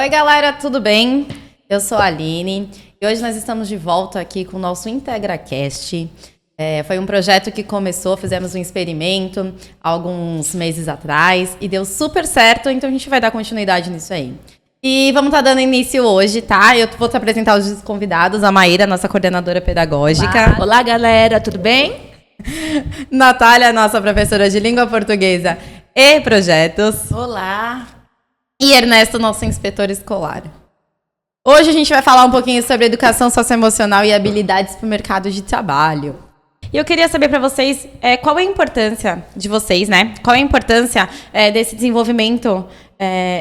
Oi, galera, tudo bem? Eu sou a Aline e hoje nós estamos de volta aqui com o nosso IntegraCast. Foi um projeto que começou, fizemos um experimento há alguns meses atrás e deu super certo, então a gente vai dar continuidade nisso aí. E vamos estar dando início hoje, tá? Eu vou te apresentar os convidados, a Maíra, nossa coordenadora pedagógica. Olá, galera, tudo bem? Natália, nossa professora de língua portuguesa e projetos. Olá. E Ernesto, nosso inspetor escolar. Hoje a gente vai falar um pouquinho sobre educação socioemocional e habilidades para o mercado de trabalho. E eu queria saber para vocês qual é a importância de vocês, né? Qual é a importância desse desenvolvimento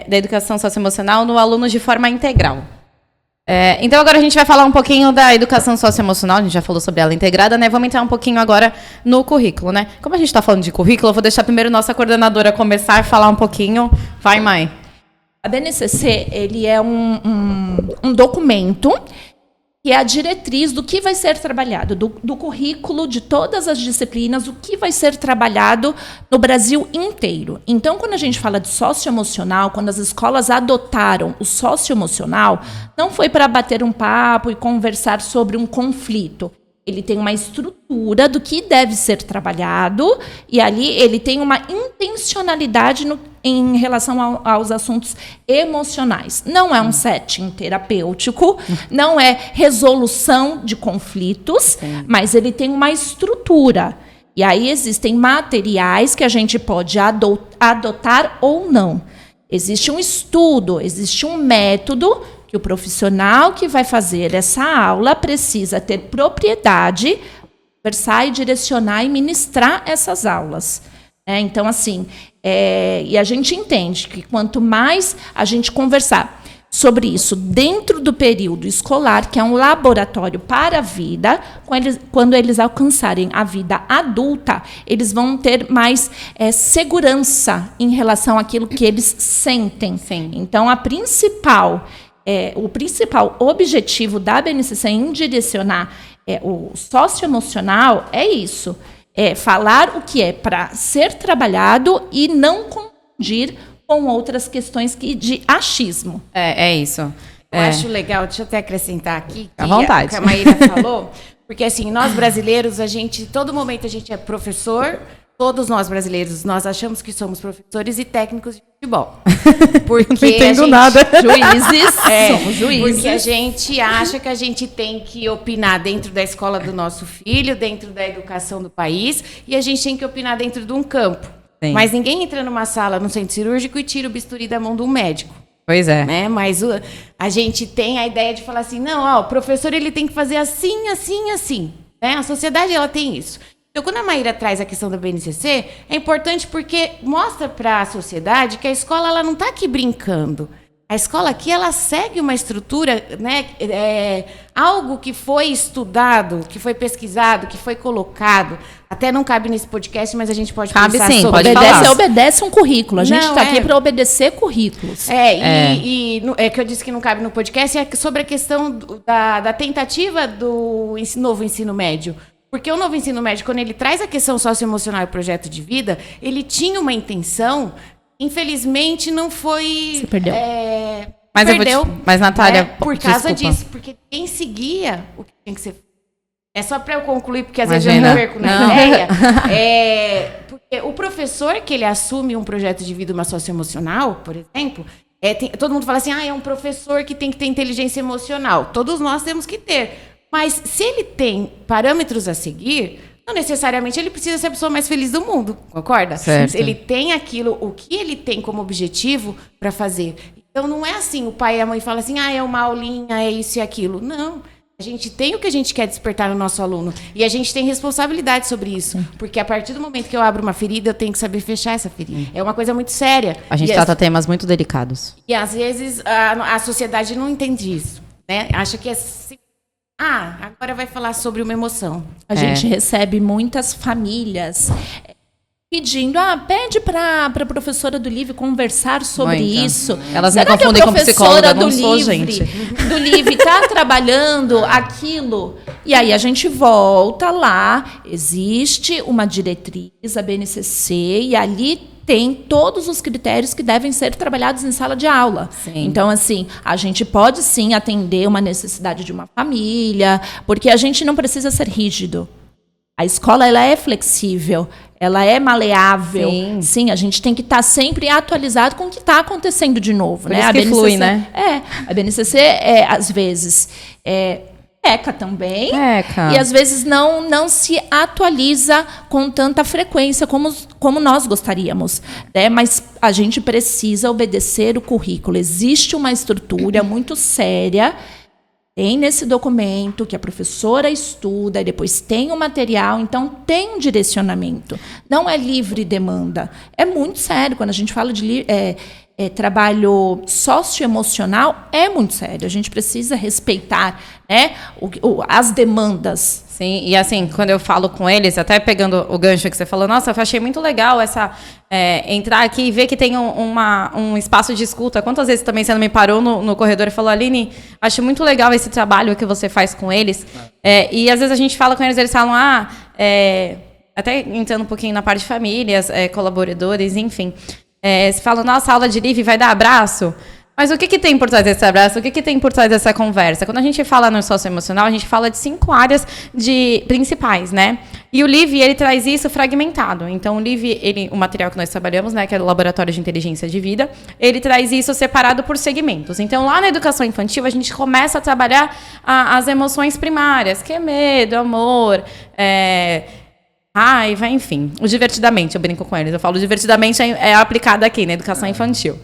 da educação socioemocional no aluno de forma integral. Então agora a gente vai falar um pouquinho da educação socioemocional, a gente já falou sobre ela integrada, né? Vamos entrar um pouquinho agora no currículo, né? Como a gente está falando de currículo, eu vou deixar primeiro nossa coordenadora começar a falar um pouquinho. Vai, Mai. A BNCC, ele é um documento que é a diretriz do que vai ser trabalhado, do currículo de todas as disciplinas, o que vai ser trabalhado no Brasil inteiro. Então, quando a gente fala de socioemocional, quando as escolas adotaram o socioemocional, não foi para bater um papo e conversar sobre um conflito. Ele tem uma estrutura do que deve ser trabalhado e ali ele tem uma intencionalidade em relação aos assuntos emocionais. Não é um setting terapêutico, não é resolução de conflitos, mas ele tem uma estrutura. E aí existem materiais que a gente pode adotar ou não. Existe um estudo, existe um método que o profissional que vai fazer essa aula precisa ter propriedade, conversar e direcionar e ministrar essas aulas. Então, assim, e a gente entende que quanto mais a gente conversar sobre isso dentro do período escolar, que é um laboratório para a vida, quando eles alcançarem a vida adulta, eles vão ter mais segurança em relação àquilo que eles sentem. Sim. Então, o principal objetivo da BNCC em direcionar o socioemocional é isso. É falar o que é para ser trabalhado e não confundir com outras questões de achismo. É isso. Eu acho legal, deixa eu até acrescentar aqui, à vontade. Que a Maíra falou, porque assim, nós brasileiros, todo momento a gente é professor, todos nós brasileiros, nós achamos que somos professores e técnicos de futebol. Porque não entendo nada. Somos juízes. Porque a gente acha que a gente tem que opinar dentro da escola do nosso filho, dentro da educação do país, e a gente tem que opinar dentro de um campo. Sim. Mas ninguém entra numa sala no centro cirúrgico e tira o bisturi da mão de um médico. Pois é. Né? Mas a gente tem a ideia de falar assim, não, o professor ele tem que fazer assim, assim, assim. Né? A sociedade ela tem isso. Então, quando a Maíra traz a questão da BNCC, é importante porque mostra para a sociedade que a escola ela não está aqui brincando. A escola aqui ela segue uma estrutura, né, algo que foi estudado, que foi pesquisado, que foi colocado. Até não cabe nesse podcast, mas a gente pode pensar sim, sobre obedece um currículo. A gente está aqui para obedecer currículos. E que eu disse que não cabe no podcast, é sobre a questão da tentativa do novo ensino médio. Porque o novo ensino médio, quando ele traz a questão socioemocional e projeto de vida, ele tinha uma intenção, infelizmente não foi... Se perdeu. Mas, Natália, por causa desculpa. disso, porque quem seguia o que tinha que ser... É só para eu concluir, porque às vezes eu me perco na ideia. Porque o professor que ele assume um projeto de vida, uma socioemocional, por exemplo, todo mundo fala assim, é um professor que tem que ter inteligência emocional. Todos nós temos que ter. Mas se ele tem parâmetros a seguir, não necessariamente ele precisa ser a pessoa mais feliz do mundo, concorda? Certo. Ele tem o que ele tem como objetivo para fazer. Então não é assim, o pai e a mãe falam assim, é uma aulinha, é isso e aquilo. Não, a gente tem o que a gente quer despertar no nosso aluno. E a gente tem responsabilidade sobre isso. Porque a partir do momento que eu abro uma ferida, eu tenho que saber fechar essa ferida. É uma coisa muito séria. A gente trata temas muito delicados. E às vezes a sociedade não entende isso. Né? Acha que agora vai falar sobre uma emoção. A gente recebe muitas famílias pedindo, pede para a professora do LIVRE conversar sobre isso. Elas me confundem com psicóloga, não sou, gente. Do LIVRE está trabalhando aquilo. E aí a gente volta lá, existe uma diretriz, a BNCC, e ali tem todos os critérios que devem ser trabalhados em sala de aula. Sim. Então, assim, a gente pode sim atender uma necessidade de uma família, porque a gente não precisa ser rígido. A escola, ela é flexível, ela é maleável. Sim, a gente tem que estar sempre atualizado com o que está acontecendo de novo. Por né? isso A que BNCC, flui, né? A BNCC, às vezes, peca também. Peca. E às vezes não se atualiza com tanta frequência como nós gostaríamos. Né? Mas a gente precisa obedecer o currículo. Existe uma estrutura muito séria. Tem nesse documento que a professora estuda, e depois tem o material, então tem um direcionamento. Não é livre demanda. É muito sério. Quando a gente fala de trabalho socioemocional, é muito sério. A gente precisa respeitar, né, as demandas. Sim, e assim, quando eu falo com eles, até pegando o gancho que você falou, nossa, eu achei muito legal essa entrar aqui e ver que tem um espaço de escuta. Quantas vezes também você não me parou no corredor e falou, Aline, acho muito legal esse trabalho que você faz com eles. E às vezes a gente fala com eles falam, até entrando um pouquinho na parte de famílias, colaboradores, enfim. Você fala, nossa, aula de LIV vai dar abraço? Mas o que tem por trás desse abraço? O que tem por trás dessa conversa? Quando a gente fala no socioemocional, a gente fala de 5 áreas principais, né? E o LIV, ele traz isso fragmentado. Então, o LIV, o material que nós trabalhamos, né, que é o Laboratório de Inteligência de Vida, ele traz isso separado por segmentos. Então, lá na educação infantil, a gente começa a trabalhar as emoções primárias, que é medo, amor, raiva, enfim. O divertidamente, eu brinco com eles. Eu falo divertidamente é aplicado aqui na educação infantil.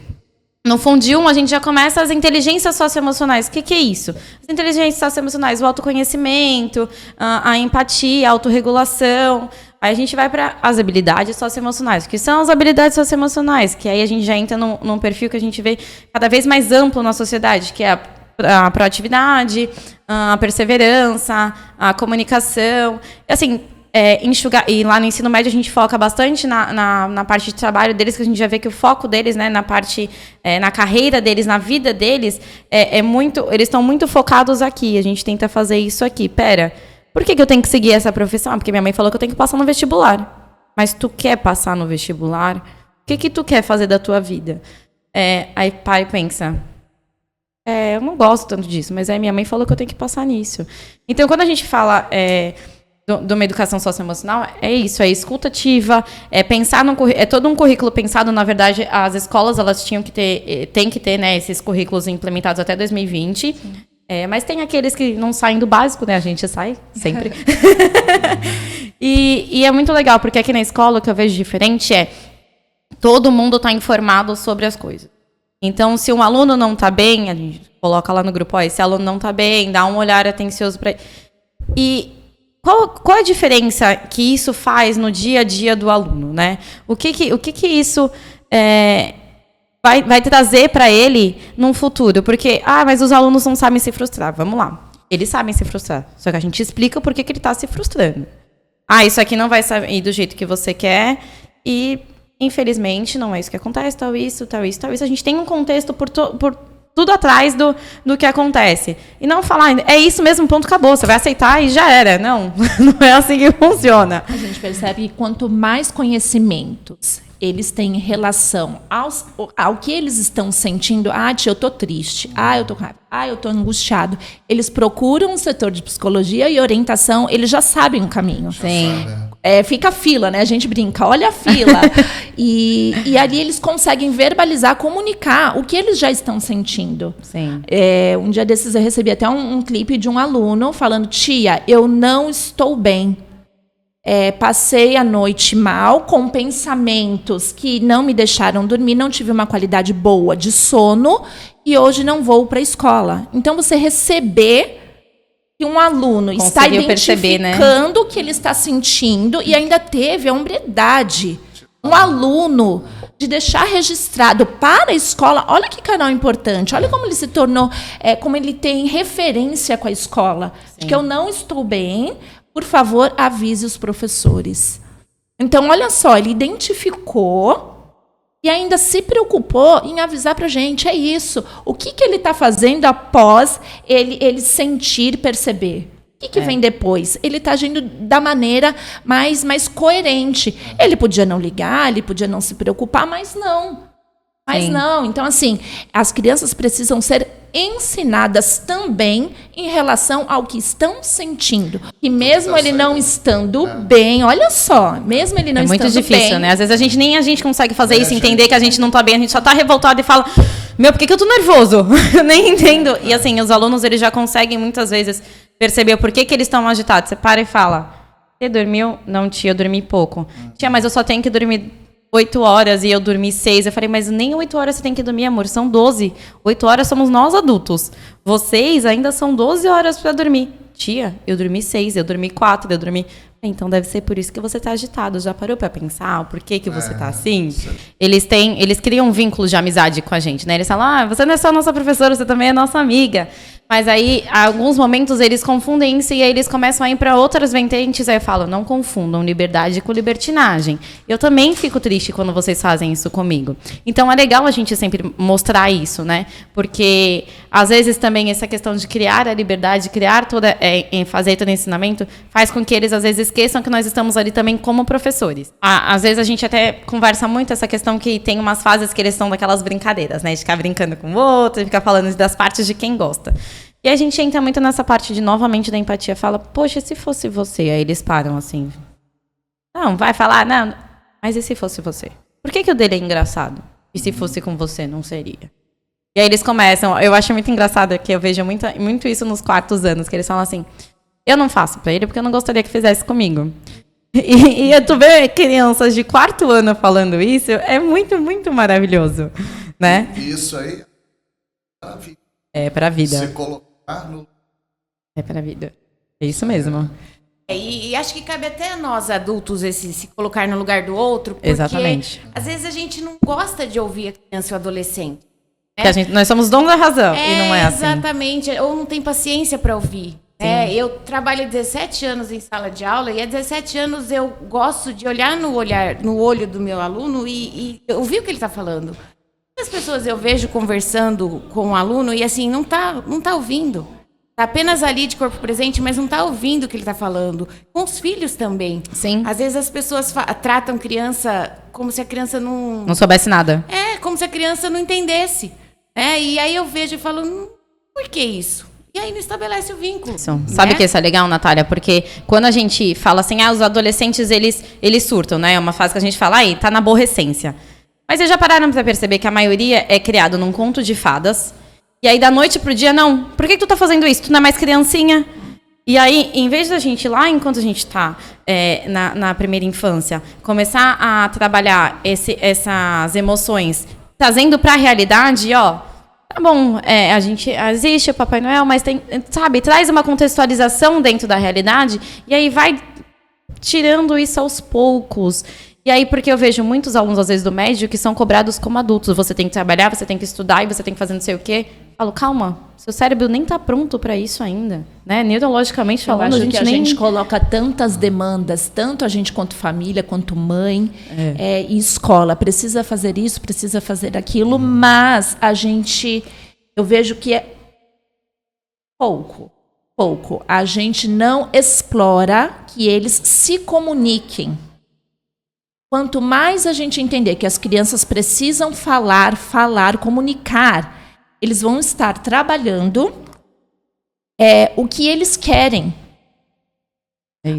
No Fundium, a gente já começa as inteligências socioemocionais. O que é isso? As inteligências socioemocionais, o autoconhecimento, a empatia, a autorregulação. Aí a gente vai para as habilidades socioemocionais. O que são as habilidades socioemocionais? Que aí a gente já entra num perfil que a gente vê cada vez mais amplo na sociedade, que é a proatividade, a perseverança, a comunicação. Assim, enxugar, e lá no ensino médio a gente foca bastante na parte de trabalho deles, que a gente já vê que o foco deles, né, na parte, na carreira deles, na vida deles, eles estão muito focados aqui. A gente tenta fazer isso aqui. Por que eu tenho que seguir essa profissão? Porque minha mãe falou que eu tenho que passar no vestibular. Mas tu quer passar no vestibular? O que tu quer fazer da tua vida? Aí pai pensa, eu não gosto tanto disso, mas aí minha mãe falou que eu tenho que passar nisso. Então, quando a gente fala de uma educação socioemocional, é isso, é escutativa, pensar todo um currículo pensado. Na verdade, as escolas, elas têm que ter, né, esses currículos implementados até 2020, mas tem aqueles que não saem do básico, né, a gente sai sempre. e é muito legal, porque aqui na escola o que eu vejo diferente todo mundo está informado sobre as coisas. Então, se um aluno não está bem, a gente coloca lá no grupo, esse aluno não está bem, dá um olhar atencioso para ele. E qual a diferença que isso faz no dia a dia do aluno, né? O que isso vai trazer para ele num futuro? Porque, mas os alunos não sabem se frustrar. Vamos lá. Eles sabem se frustrar. Só que a gente explica por que ele está se frustrando. Isso aqui não vai sair do jeito que você quer e, infelizmente, não é isso que acontece. Tal isso. A gente tem um contexto por tudo atrás do que acontece. E não falar, é isso mesmo, ponto, acabou. Você vai aceitar e já era. Não é assim que funciona. A gente percebe que quanto mais conhecimentos eles têm em relação ao que eles estão sentindo, tia, eu tô triste, eu tô raiva, eu tô angustiado. Eles procuram um setor de psicologia e orientação, eles já sabem o caminho. Sim. Fica a fila, né? A gente brinca, olha a fila. E ali eles conseguem verbalizar, comunicar o que eles já estão sentindo. Sim. Um dia desses eu recebi até um clipe de um aluno falando, tia, eu não estou bem. Passei a noite mal, com pensamentos que não me deixaram dormir, não tive uma qualidade boa de sono e hoje não vou para a escola. Então, você receber que um aluno está identificando o que ele está sentindo e ainda teve a hombridade, um aluno, de deixar registrado para a escola. Olha que canal importante, olha como ele se tornou, como ele tem referência com a escola. De que eu não estou bem, por favor, avise os professores. Então, olha só, ele identificou e ainda se preocupou em avisar para a gente, isso. O que ele está fazendo após ele sentir, perceber? O que vem depois? Ele está agindo da maneira mais coerente. Ele podia não ligar, ele podia não se preocupar, mas não. Mas não. Então, assim, as crianças precisam ser ensinadas também em relação ao que estão sentindo. E mesmo ele não estando bem, olha só, mesmo ele não estando bem... É muito difícil, né? Às vezes nem a gente consegue fazer isso, entender que a gente não tá bem, a gente só tá revoltado e fala, meu, por que eu tô nervoso? Eu nem entendo. E assim, os alunos, eles já conseguem muitas vezes perceber o porquê que eles estão agitados. Você para e fala, você dormiu? Não, tia, eu dormi pouco. Tia, mas eu só tenho que dormir 8 horas e eu dormi 6. Eu falei, mas nem 8 horas você tem que dormir, amor, são 12. 8 horas somos nós adultos. Vocês ainda são 12 horas para dormir. Tia, eu dormi 6, eu dormi 4, eu dormi... Então deve ser por isso que você tá agitado. Já parou para pensar o porquê que você tá assim? Eles criam um vínculo de amizade com a gente, né? Eles falam, você não é só nossa professora, você também é nossa amiga. Mas aí, em alguns momentos, eles confundem isso e aí eles começam a ir para outras vertentes. Aí eu falo, não confundam liberdade com libertinagem. Eu também fico triste quando vocês fazem isso comigo. Então, é legal a gente sempre mostrar isso, né? Porque, às vezes, também essa questão de criar a liberdade, fazer todo o ensinamento, faz com que eles, às vezes, esqueçam que nós estamos ali também como professores. Às vezes, a gente até conversa muito essa questão que tem umas fases que eles são daquelas brincadeiras, né? De ficar brincando com o outro, de ficar falando das partes de quem gosta. E a gente entra muito nessa parte de, novamente, da empatia. Fala, poxa, e se fosse você? Aí eles param assim. Não, vai falar, não. Mas e se fosse você? Por que o dele é engraçado? E se fosse com você, não seria? E aí eles começam... Eu acho muito engraçado que eu vejo muito isso nos quartos anos. Que eles falam assim, eu não faço pra ele porque eu não gostaria que fizesse comigo. E tu vê crianças de 4º ano falando isso, é muito, muito maravilhoso. Né? Isso aí é pra vida. É pra vida. Você colocar no... É pra vida. É isso mesmo. E acho que cabe até a nós, adultos, se colocar no lugar do outro. Porque, exatamente. Às vezes, a gente não gosta de ouvir a criança ou o adolescente. Né? Nós somos donos da razão, e não é assim. Exatamente. Ou não tem paciência para ouvir. Eu trabalho 17 anos em sala de aula e há 17 anos eu gosto de olhar no olho do meu aluno e ouvir o que ele está falando. As pessoas eu vejo conversando com o aluno e assim, não tá ouvindo. Está apenas ali de corpo presente, mas não está ouvindo o que ele está falando. Com os filhos também. Sim. Às vezes as pessoas tratam criança como se a criança não soubesse nada. Como se a criança não entendesse. E aí eu vejo e falo, por que isso? E aí não estabelece o vínculo. Isso. Sabe que isso é legal, Natália? Porque quando a gente fala assim, os adolescentes, eles surtam, né? É uma fase que a gente fala, tá na aborrecência. Mas vocês já pararam para perceber que a maioria é criado num conto de fadas. E aí, da noite pro dia, não. Por que tu tá fazendo isso? Tu não é mais criancinha? E aí, em vez da gente lá, enquanto a gente tá na primeira infância, começar a trabalhar essas emoções, trazendo pra realidade, tá bom, a gente existe o Papai Noel, mas tem, sabe, traz uma contextualização dentro da realidade, e aí vai tirando isso aos poucos. E aí, porque eu vejo muitos alunos, às vezes, do médio, que são cobrados como adultos. Você tem que trabalhar, você tem que estudar, e você tem que fazer não sei o quê. Eu falo, calma, seu cérebro nem tá pronto para isso ainda. Né? Neurologicamente falando, a gente coloca tantas demandas, tanto a gente quanto família, quanto mãe, e escola. Precisa fazer isso, precisa fazer aquilo, mas eu vejo que é pouco. A gente não explora que eles se comuniquem. Quanto mais a gente entender que as crianças precisam falar, comunicar, eles vão estar trabalhando o que eles querem.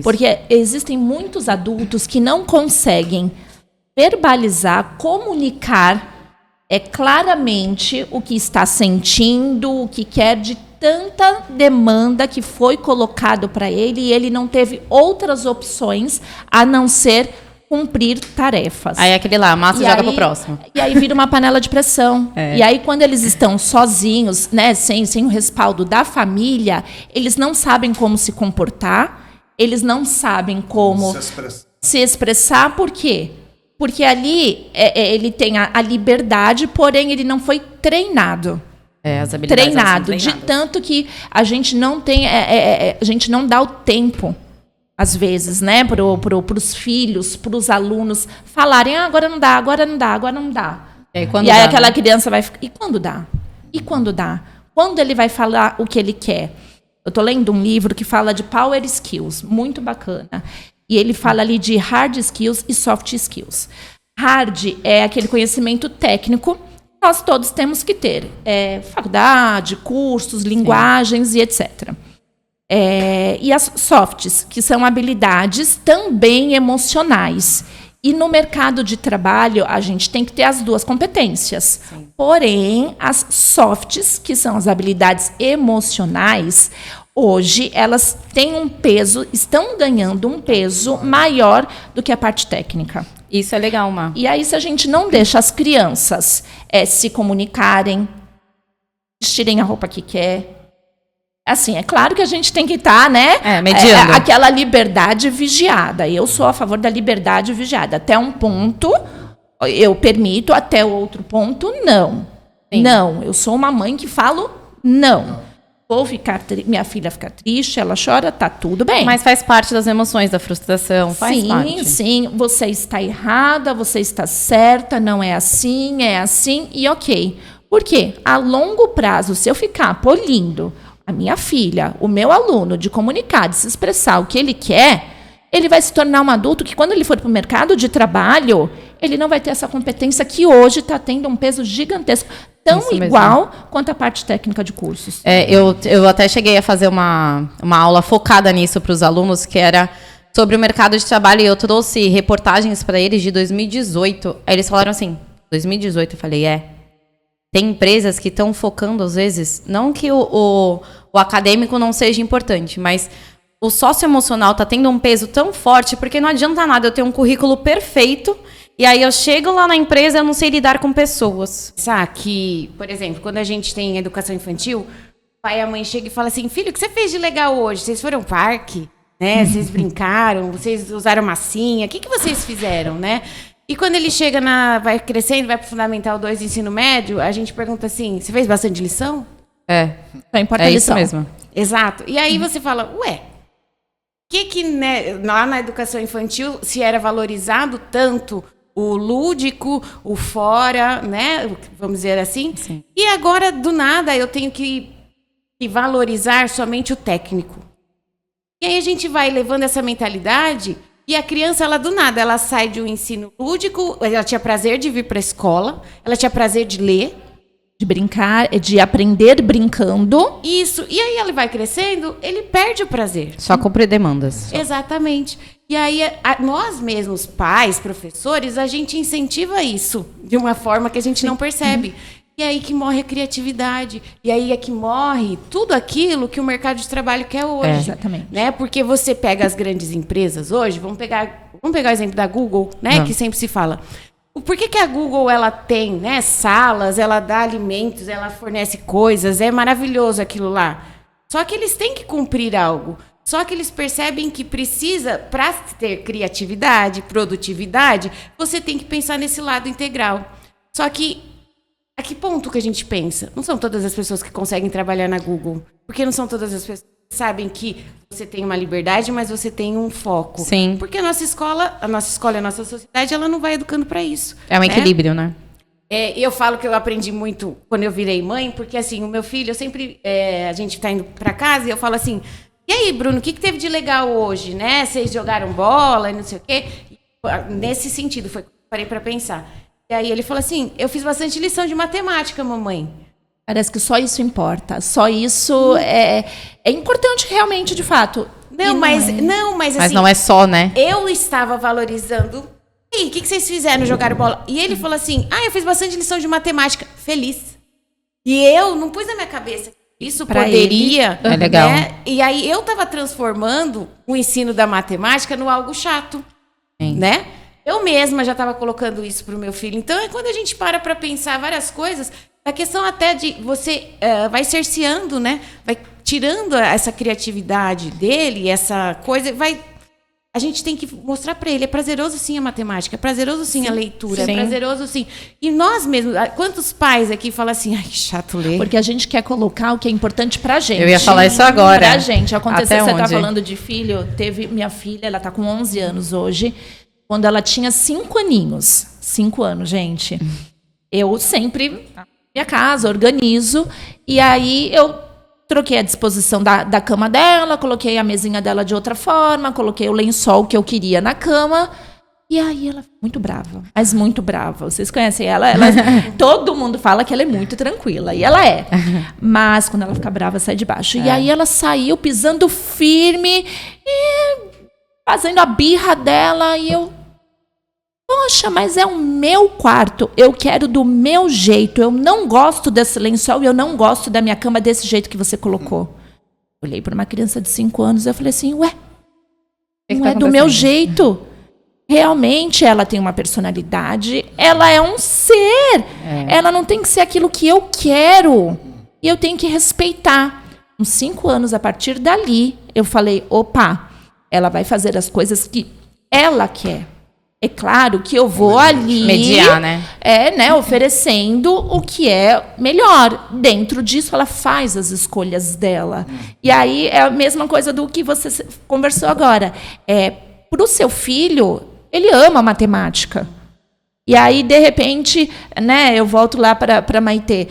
Porque existem muitos adultos que não conseguem verbalizar, comunicar claramente o que está sentindo, o que quer, de tanta demanda que foi colocado para ele, e ele não teve outras opções a não ser cumprir tarefas. Aí aquele lá, massa, joga pro próximo. E aí vira uma panela de pressão. E aí, quando eles estão sozinhos, né, sem o respaldo da família, eles não sabem como se comportar, eles não sabem como se expressar. Por quê? Porque ali ele tem a liberdade, porém ele não foi treinado. As habilidades treinado, de tanto que a gente não tem, a gente não dá o tempo, às vezes, né, pros filhos, pros alunos falarem, agora não dá. E aí aquela criança vai ficar, e quando dá? Quando ele vai falar o que ele quer? Eu estou lendo um livro que fala de Power Skills, muito bacana. E ele fala ali de Hard Skills e Soft Skills. Hard é aquele conhecimento técnico que nós todos temos que ter. Faculdade, cursos, linguagens e etc. E as softs, que são habilidades também emocionais. E no mercado de trabalho, a gente tem que ter as duas competências. Sim. Porém, as softs, que são as habilidades emocionais, hoje elas têm um peso, estão ganhando um peso maior do que a parte técnica. Isso é legal, Má. E aí, se a gente não deixa as crianças se comunicarem, vestirem a roupa que quer... Assim, é claro que a gente tem que estar, né? Mediando. Aquela liberdade vigiada. Eu sou a favor da liberdade vigiada. Até um ponto, eu permito, até outro ponto, não. Sim. Não, eu sou uma mãe que falo não. Vou ficar minha filha fica triste, ela chora, tá tudo bem. Mas faz parte das emoções, da frustração, faz parte. Sim, você está errada, você está certa, não é assim, e ok. Por quê? A longo prazo, se eu ficar polindo a minha filha, o meu aluno, de comunicar, de se expressar o que ele quer, ele vai se tornar um adulto que, quando ele for para o mercado de trabalho, ele não vai ter essa competência que hoje está tendo um peso gigantesco, tão igual quanto a parte técnica de cursos. Eu até cheguei a fazer uma aula focada nisso para os alunos, que era sobre o mercado de trabalho, e eu trouxe reportagens para eles de 2018. Aí eles falaram assim, 2018, eu falei, tem empresas que estão focando, às vezes, não que o acadêmico não seja importante, mas o socioemocional está tendo um peso tão forte, porque não adianta nada eu ter um currículo perfeito, e aí eu chego lá na empresa e eu não sei lidar com pessoas. Sabe que, por exemplo, quando a gente tem educação infantil, o pai e a mãe chegam e falam assim, filho, o que você fez de legal hoje? Vocês foram ao parque? Né? Vocês brincaram? Vocês usaram massinha? O que vocês fizeram, né? E quando ele chega vai crescendo, vai para o Fundamental 2 ensino médio, a gente pergunta assim, você fez bastante lição? Não importa a lição. Isso mesmo. Exato. E aí você fala, né, lá na educação infantil se era valorizado tanto o lúdico, o fora, né, vamos dizer assim? Sim. E agora, do nada, eu tenho que valorizar somente o técnico. E aí a gente vai levando essa mentalidade... E a criança, ela do nada, ela sai de um ensino lúdico, ela tinha prazer de vir para a escola, ela tinha prazer de ler. De brincar, de aprender brincando. Isso. E aí ela vai crescendo, ele perde o prazer. Só cumprir demandas. Exatamente. E aí nós mesmos, pais, professores, a gente incentiva isso de uma forma que a gente não percebe. E aí que morre a criatividade. E aí é que morre tudo aquilo que o mercado de trabalho quer hoje. Exatamente. Né? Porque você pega as grandes empresas hoje, vamos pegar o exemplo da Google, né? Que sempre se fala. Por que a Google ela tem, né, salas, ela dá alimentos, ela fornece coisas, é maravilhoso aquilo lá. Só que eles têm que cumprir algo. Só que eles percebem que precisa, para ter criatividade, produtividade, você tem que pensar nesse lado integral. Só que a que ponto que a gente pensa? Não são todas as pessoas que conseguem trabalhar na Google. Porque não são todas as pessoas que sabem que você tem uma liberdade, mas você tem um foco. Sim. Porque a nossa escola e a nossa sociedade, ela não vai educando para isso. É um equilíbrio, né? Eu falo que eu aprendi muito quando eu virei mãe, porque assim, o meu filho, eu sempre... a gente tá indo para casa e eu falo assim, e aí, Bruno, o que teve de legal hoje, né? Vocês jogaram bola e não sei o quê. Nesse sentido, foi que eu parei para pensar. E aí ele falou assim, eu fiz bastante lição de matemática, mamãe. Parece que só isso importa. Só isso é importante realmente, de fato. Mas assim, não é só, né? Eu estava valorizando. E o que vocês fizeram? Jogaram bola? E ele falou assim, eu fiz bastante lição de matemática. Feliz. E eu não pus na minha cabeça isso pra poderia. É legal. Né? E aí eu estava transformando o ensino da matemática no algo chato. Sim. Né? Eu mesma já estava colocando isso para o meu filho. Então, quando a gente para pensar várias coisas, a questão até de você vai cerceando, né? Vai tirando essa criatividade dele, essa coisa, a gente tem que mostrar para ele, é prazeroso sim a matemática, é prazeroso sim a leitura, sim. É prazeroso sim. E nós mesmos, quantos pais aqui falam assim, ai, que chato ler. Porque a gente quer colocar o que é importante pra gente. Eu ia falar isso agora. Pra gente. Aconteceu, você tá onde? falando de filho, teve minha filha, ela tá com 11 anos hoje. Quando ela tinha 5 aninhos, 5 anos, gente, eu sempre, na minha casa, organizo, e aí eu troquei a disposição da cama dela, coloquei a mesinha dela de outra forma, coloquei o lençol que eu queria na cama. E aí ela ficou muito brava, mas muito brava. Vocês conhecem ela? Todo mundo fala que ela é muito tranquila, e ela é. Mas quando ela fica brava, sai de baixo. E aí ela saiu pisando firme e fazendo a birra dela. E eu, poxa, mas é o meu quarto. Eu quero do meu jeito. Eu não gosto desse lençol e eu não gosto da minha cama desse jeito que você colocou. Olhei para uma criança de 5 anos e eu falei assim, ué, não é do meu jeito. Realmente ela tem uma personalidade, ela é um ser. Ela não tem que ser aquilo que eu quero. E eu tenho que respeitar. Uns 5 anos, a partir dali, eu falei, opa, ela vai fazer as coisas que ela quer. É claro que eu vou ali mediar, né? Oferecendo o que é melhor. Dentro disso, ela faz as escolhas dela. E aí é a mesma coisa do que você conversou agora. Para o seu filho, ele ama matemática. E aí, de repente, né, eu volto lá para Maitê.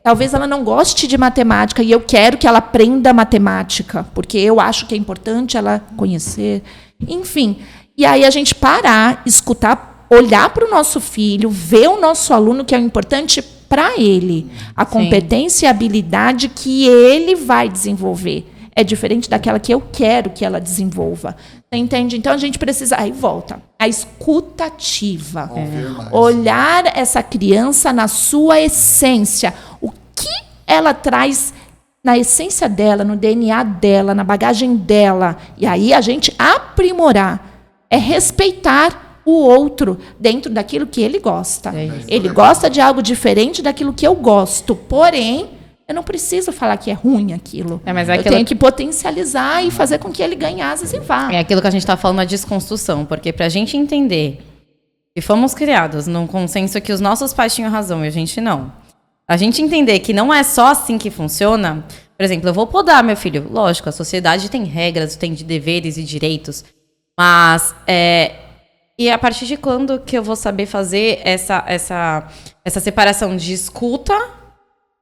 Talvez ela não goste de matemática e eu quero que ela aprenda matemática, porque eu acho que é importante ela conhecer. Enfim, e aí a gente parar, escutar, olhar para o nosso filho, ver o nosso aluno, que é o importante para ele. A competência e a habilidade que ele vai desenvolver. É diferente daquela que eu quero que ela desenvolva. Entende? Então, a gente precisa... Aí volta. A escutativa. Olhar essa criança na sua essência. O que ela traz na essência dela, no DNA dela, na bagagem dela. E aí, a gente aprimorar. É respeitar o outro dentro daquilo que ele gosta. Ele gosta de algo diferente daquilo que eu gosto. Porém... eu não preciso falar que é ruim aquilo. Eu tenho que potencializar e fazer com que ele ganhe asas e vá. É aquilo que a gente está falando, a desconstrução. Porque para a gente entender que fomos criados num consenso que os nossos pais tinham razão e a gente não. A gente entender que não é só assim que funciona. Por exemplo, eu vou podar meu filho. Lógico, a sociedade tem regras, tem deveres e direitos. Mas... e a partir de quando que eu vou saber fazer essa separação de escuta...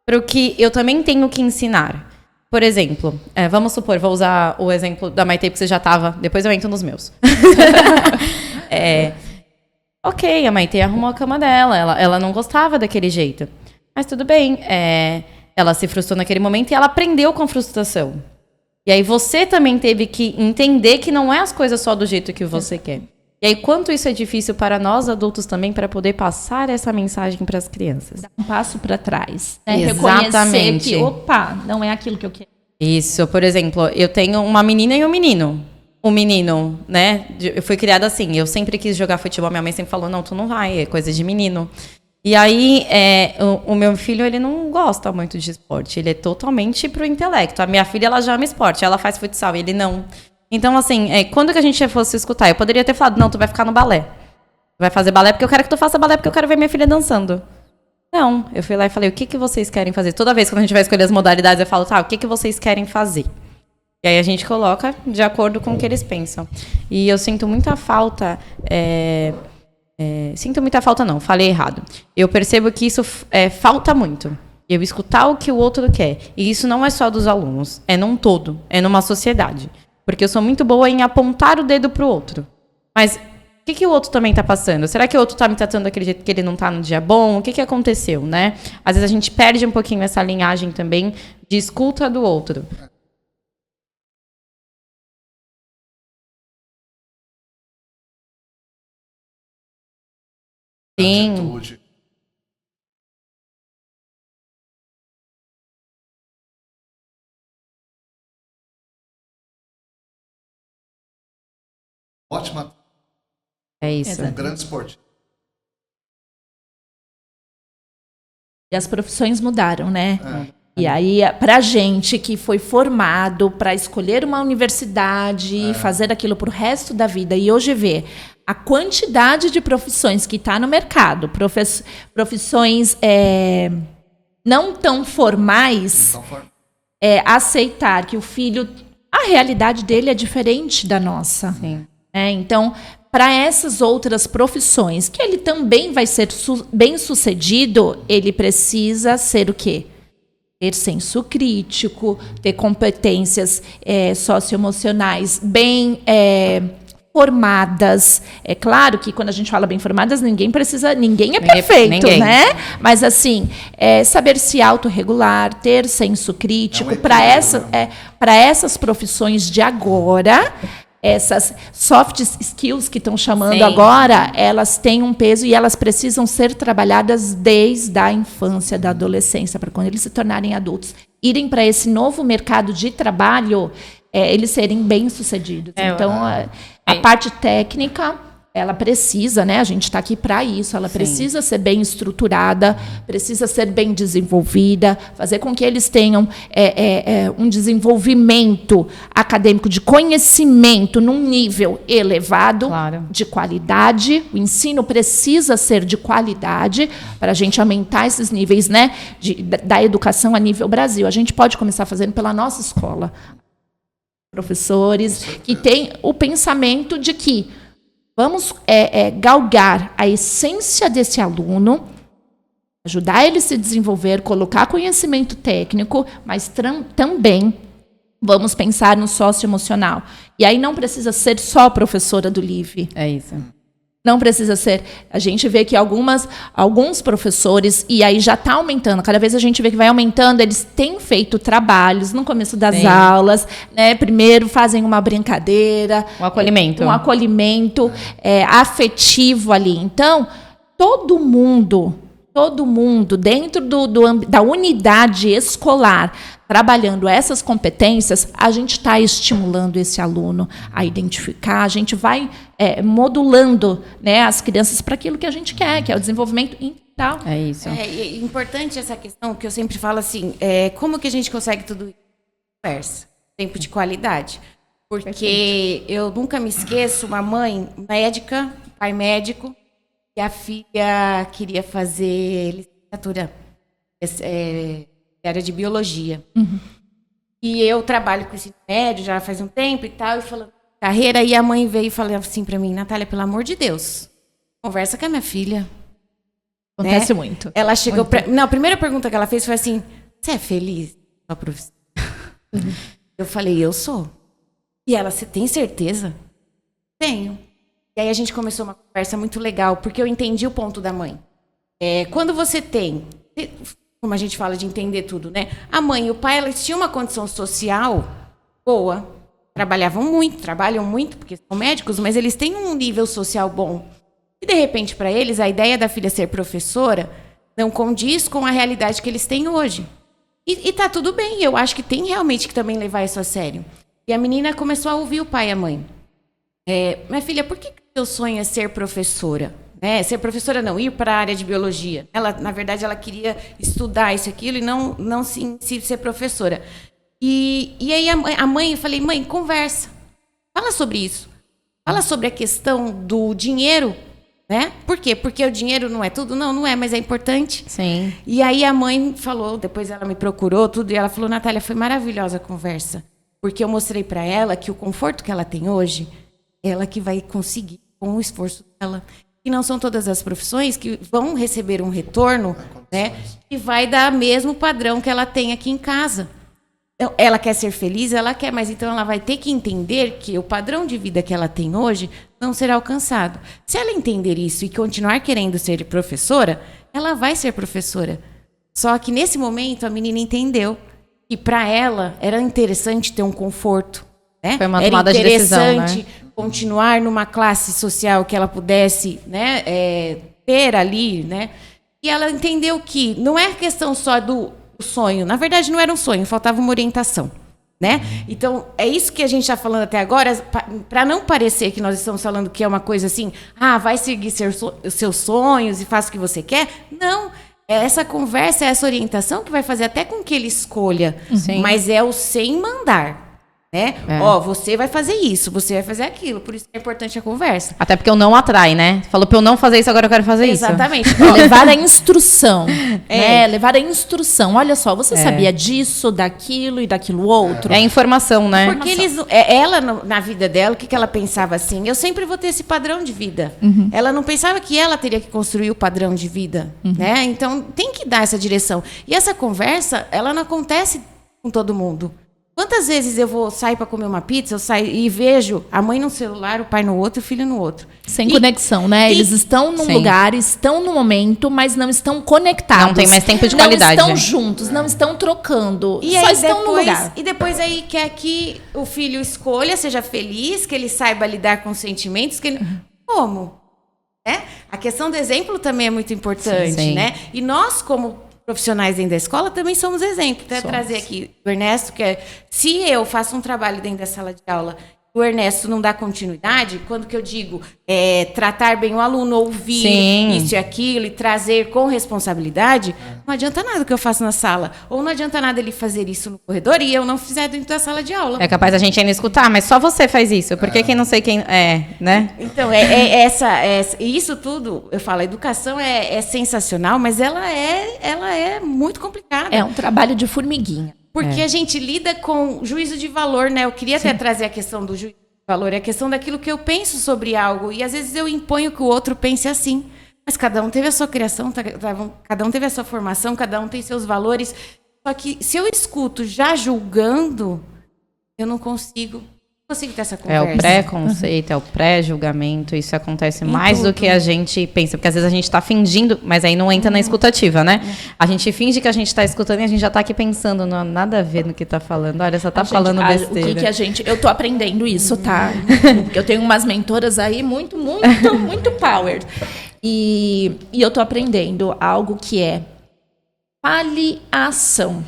para o que eu também tenho que ensinar. Por exemplo, vamos supor, vou usar o exemplo da Maitê, porque você já estava, depois eu entro nos meus. Ok, a Maitê arrumou a cama dela, ela não gostava daquele jeito. Mas tudo bem, ela se frustrou naquele momento e ela aprendeu com frustração. E aí você também teve que entender que não é as coisas só do jeito que você quer. E aí, quanto isso é difícil para nós adultos também, para poder passar essa mensagem para as crianças. Dar um passo para trás. Exatamente. Reconhecer que, opa, não é aquilo que eu quero. Isso, por exemplo, eu tenho uma menina e um menino. O menino, né, eu fui criada assim, eu sempre quis jogar futebol, minha mãe sempre falou, não, tu não vai, é coisa de menino. E aí, o meu filho, ele não gosta muito de esporte, ele é totalmente pro intelecto. A minha filha, ela já ama esporte, ela faz futsal, ele não... Então, assim, quando que a gente fosse escutar? Eu poderia ter falado, não, tu vai ficar no balé. Tu vai fazer balé porque eu quero que tu faça balé, porque eu quero ver minha filha dançando. Não, eu fui lá e falei, o que vocês querem fazer? Toda vez que a gente vai escolher as modalidades, eu falo, tá, o que vocês querem fazer? E aí a gente coloca de acordo com o que eles pensam. E eu sinto muita falta... sinto muita falta, não, falei errado. Eu percebo que isso falta muito. Eu escutar o que o outro quer. E isso não é só dos alunos, é num todo, é numa sociedade. Porque eu sou muito boa em apontar o dedo pro outro. Mas o que o outro também tá passando? Será que o outro tá me tratando daquele jeito que ele não tá no dia bom? O que aconteceu, né? Às vezes a gente perde um pouquinho essa linhagem também de escuta do outro. Sim. Atitude. Ótima. É isso. Um grande esporte. E as profissões mudaram, né? E aí, pra gente que foi formado para escolher uma universidade e fazer aquilo pro resto da vida, e hoje vê a quantidade de profissões que está no mercado, profissões não tão formais, aceitar que o filho... A realidade dele é diferente da nossa. Sim. Então, para essas outras profissões, que ele também vai ser bem-sucedido, ele precisa ser o quê? ter senso crítico, ter competências socioemocionais bem formadas. É claro que quando a gente fala bem formadas, ninguém é perfeito, né? Mas assim, saber se autorregular, ter senso crítico para essas profissões de agora. Essas soft skills que estão chamando agora, elas têm um peso e elas precisam ser trabalhadas desde a infância, da adolescência, para quando eles se tornarem adultos, irem para esse novo mercado de trabalho, eles serem bem-sucedidos. Então, a parte técnica, ela precisa, né? A gente está aqui para isso. Ela precisa ser bem estruturada, precisa ser bem desenvolvida, fazer com que eles tenham um desenvolvimento acadêmico de conhecimento num nível elevado, de qualidade. O ensino precisa ser de qualidade para a gente aumentar esses níveis, né, da educação a nível Brasil. A gente pode começar fazendo pela nossa escola. Professores que têm o pensamento de que vamos galgar a essência desse aluno, ajudar ele a se desenvolver, colocar conhecimento técnico, mas também vamos pensar no socioemocional. E aí não precisa ser só professora do LIVE. É isso. Não precisa ser. A gente vê que alguns professores, e aí já está aumentando, cada vez a gente vê que vai aumentando, eles têm feito trabalhos no começo das aulas, né? Primeiro fazem uma brincadeira. Um acolhimento afetivo ali. Então, todo mundo dentro da unidade escolar, trabalhando essas competências, a gente está estimulando esse aluno a identificar, a gente vai modulando, né, as crianças para aquilo que a gente quer, que é o desenvolvimento integral. É isso. É importante essa questão que eu sempre falo assim, como que a gente consegue tudo isso? Conversa, tempo de qualidade. Porque eu nunca me esqueço, uma mãe médica, pai médico, e a filha queria fazer licenciatura, área de biologia. Uhum. E eu trabalho com ensino médio já faz um tempo e tal, e falando carreira, e a mãe veio e falou assim para mim, Natália, pelo amor de Deus, conversa com a minha filha. Acontece muito. Ela chegou Não, a primeira pergunta que ela fez foi assim, você é feliz com a profissão? Eu falei, eu sou. E ela, você tem certeza? Tenho. E aí a gente começou uma conversa muito legal, porque eu entendi o ponto da mãe. Quando você tem, como a gente fala de entender tudo, né? A mãe e o pai, elas tinham uma condição social boa, trabalham muito, porque são médicos, mas eles têm um nível social bom. E, de repente, para eles, a ideia da filha ser professora não condiz com a realidade que eles têm hoje. E tá tudo bem, eu acho que tem realmente que também levar isso a sério. E a menina começou a ouvir o pai e a mãe. Minha filha, por que seu sonho é ser professora? Ser professora não, ir para a área de biologia. Ela, na verdade, ela queria estudar isso, aquilo, e não se ser professora. E aí a mãe, eu falei, mãe, conversa. Fala sobre isso. Fala sobre a questão do dinheiro, né? Por quê? Porque o dinheiro não é tudo? Não é, mas é importante. Sim. E aí a mãe falou, depois ela me procurou, tudo, e ela falou, Natália, foi maravilhosa a conversa. Porque eu mostrei para ela que o conforto que ela tem hoje, ela que vai conseguir com o esforço dela. E não são todas as profissões que vão receber um retorno, né, que vai dar o mesmo padrão que ela tem aqui em casa. Ela quer ser feliz, ela quer, mas então ela vai ter que entender que o padrão de vida que ela tem hoje não será alcançado. Se ela entender isso e continuar querendo ser professora, ela vai ser professora. Só que nesse momento a menina entendeu que para ela era interessante ter um conforto, né? Foi uma tomada de decisão, né? Era interessante continuar numa classe social que ela pudesse, né, ter ali, né? E ela entendeu que não é questão só do sonho. Na verdade, não era um sonho, faltava uma orientação, né? Então, é isso que a gente está falando até agora, para não parecer que nós estamos falando que é uma coisa assim, vai seguir os seus sonhos e faça o que você quer. Não, essa conversa, essa orientação que vai fazer até com que ele escolha. Sim. Mas é o sem mandar. né? Ó, você vai fazer isso, você vai fazer aquilo. Por isso que é importante a conversa. Até porque o não atrai, né? Falou pra eu não fazer isso, agora eu quero fazer isso. Exatamente. Levar a instrução, né? Levar a instrução. Olha só, você sabia disso, daquilo e daquilo outro? É informação, né? Porque ela, na vida dela, o que ela pensava assim? Eu sempre vou ter esse padrão de vida. Ela não pensava que ela teria que construir o padrão de vida, né? Então, tem que dar essa direção. E essa conversa, ela não acontece com todo mundo. Quantas vezes eu sair para comer uma pizza, eu saio e vejo a mãe num celular, o pai no outro, o filho no outro. Sem conexão, né? Eles estão num lugar, estão no momento, mas não estão conectados. Não tem mais tempo de qualidade. Não estão juntos, não estão trocando. E só aí estão no lugar. E depois aí quer que o filho escolha, seja feliz, que ele saiba lidar com os sentimentos. Como? A questão do exemplo também é muito importante, né? E nós, como profissionais dentro da escola, também somos exemplo. Até trazer aqui o Ernesto, se eu faço um trabalho dentro da sala de aula, o Ernesto não dá continuidade, quando que eu digo tratar bem o aluno, ouvir isso e aquilo e trazer com responsabilidade, não adianta nada o que eu faço na sala. Ou não adianta nada ele fazer isso no corredor e eu não fizer dentro da sala de aula. É capaz a gente ainda escutar, mas só você faz isso. Por que não sei quem né? Então, isso tudo, eu falo, a educação é sensacional, mas ela é muito complicada. É um trabalho de formiguinha. Porque a gente lida com juízo de valor, né? Eu queria até trazer a questão do juízo de valor, é a questão daquilo que eu penso sobre algo. E às vezes eu imponho que o outro pense assim. Mas cada um teve a sua criação, cada um teve a sua formação, cada um tem seus valores. Só que se eu escuto já julgando, eu não consigo ter essa conversa. É o pré-conceito, é o pré-julgamento. Isso acontece mais do que a gente pensa. Porque às vezes a gente está fingindo, mas aí não entra na escutativa, né? A gente finge que a gente está escutando e a gente já está aqui pensando, não, nada a ver no que está falando. Olha, só está falando besteira. O que a gente... Eu tô aprendendo isso, tá? Porque eu tenho umas mentoras aí muito power. E eu tô aprendendo algo que é paliação.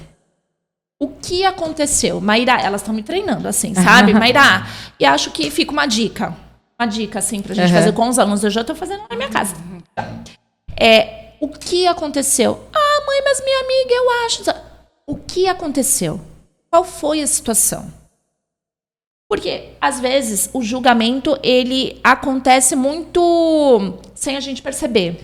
O que aconteceu? Maíra, elas estão me treinando, assim, sabe? Maíra, e acho que fica uma dica. Uma dica, assim, pra gente fazer com os alunos. Eu já estou fazendo na minha casa. O que aconteceu? Ah, mãe, mas minha amiga, eu acho... O que aconteceu? Qual foi a situação? Porque, às vezes, o julgamento, ele acontece muito sem a gente perceber.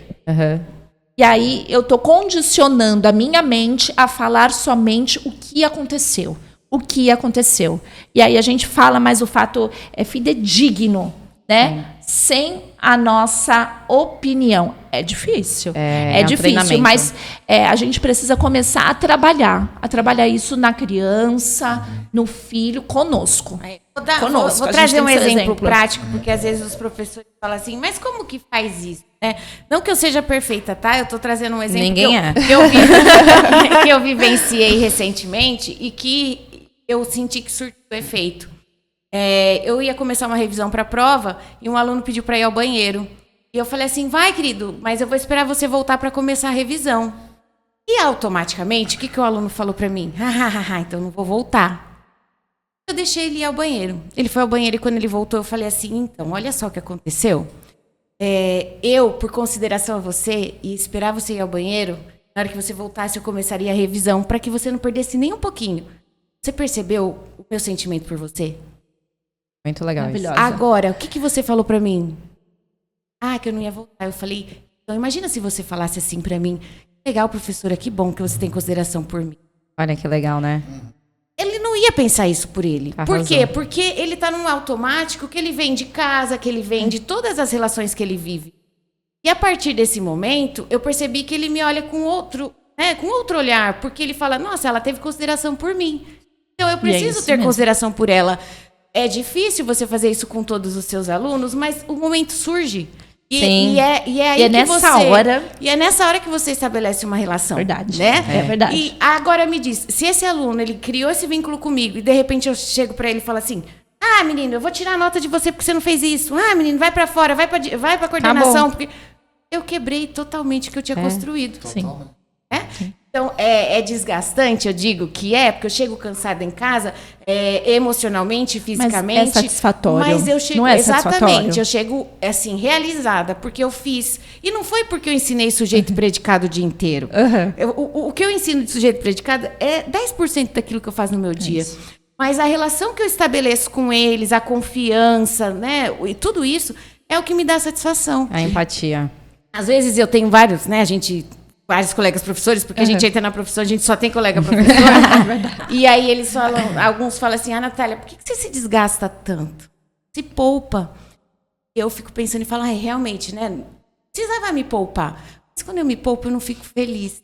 E aí, eu tô condicionando a minha mente a falar somente o que aconteceu. O que aconteceu. E aí, a gente fala, mas o fato é fidedigno, né? Sem a nossa opinião. É difícil. É difícil, mas a gente precisa começar a trabalhar isso na criança, no filho, conosco. Vou trazer um exemplo prático, porque às vezes os professores falam assim, mas como que faz isso? Não que eu seja perfeita, tá? Eu tô trazendo um exemplo que eu vivenciei recentemente e que eu senti que surtiu efeito. Eu ia começar uma revisão para a prova e um aluno pediu para ir ao banheiro. E eu falei assim, vai, querido, mas eu vou esperar você voltar para começar a revisão. E automaticamente, o que o aluno falou para mim? Então eu não vou voltar. Eu deixei ele ir ao banheiro. Ele foi ao banheiro e quando ele voltou eu falei assim, então, olha só o que aconteceu. Eu, por consideração a você, e esperar você ir ao banheiro, na hora que você voltasse eu começaria a revisão para que você não perdesse nem um pouquinho. Você percebeu o meu sentimento por você? Muito legal isso. Agora, o que você falou pra mim? Que eu não ia voltar. Eu falei, então imagina se você falasse assim pra mim. Legal, professora, que bom que você tem consideração por mim. Olha que legal, né? Ele não ia pensar isso por ele. Arrasou. Por quê? Porque ele tá num automático que ele vem de casa, que ele vem de todas as relações que ele vive. E a partir desse momento, eu percebi que ele me olha com outro olhar. Porque ele fala, nossa, ela teve consideração por mim. Então eu preciso ter consideração por ela. É difícil você fazer isso com todos os seus alunos, mas o momento surge. E é nessa hora que você estabelece uma relação. Verdade. Né? É verdade. E agora me diz, se esse aluno ele criou esse vínculo comigo e de repente eu chego para ele e falo assim, menino, eu vou tirar a nota de você porque você não fez isso. Menino, vai para fora, vai para coordenação. Porque eu quebrei totalmente o que eu tinha construído. Sim. Então, é desgastante, eu digo que porque eu chego cansada em casa, emocionalmente, fisicamente. Mas é satisfatório. Mas eu chego, não é exatamente, eu chego, assim, realizada, porque eu fiz. E não foi porque eu ensinei sujeito e predicado o dia inteiro. O que eu ensino de sujeito e predicado é 10% daquilo que eu faço no meu dia. Mas a relação que eu estabeleço com eles, a confiança, né? E tudo isso é o que me dá satisfação. A empatia. Às vezes eu tenho vários, né? Vários colegas professores, porque a gente entra na profissão, a gente só tem colega professor. E aí eles falam, alguns falam assim, Natália, por que você se desgasta tanto? Se poupa. Eu fico pensando e falo, realmente, né? Precisava me poupar. Mas quando eu me poupo, eu não fico feliz.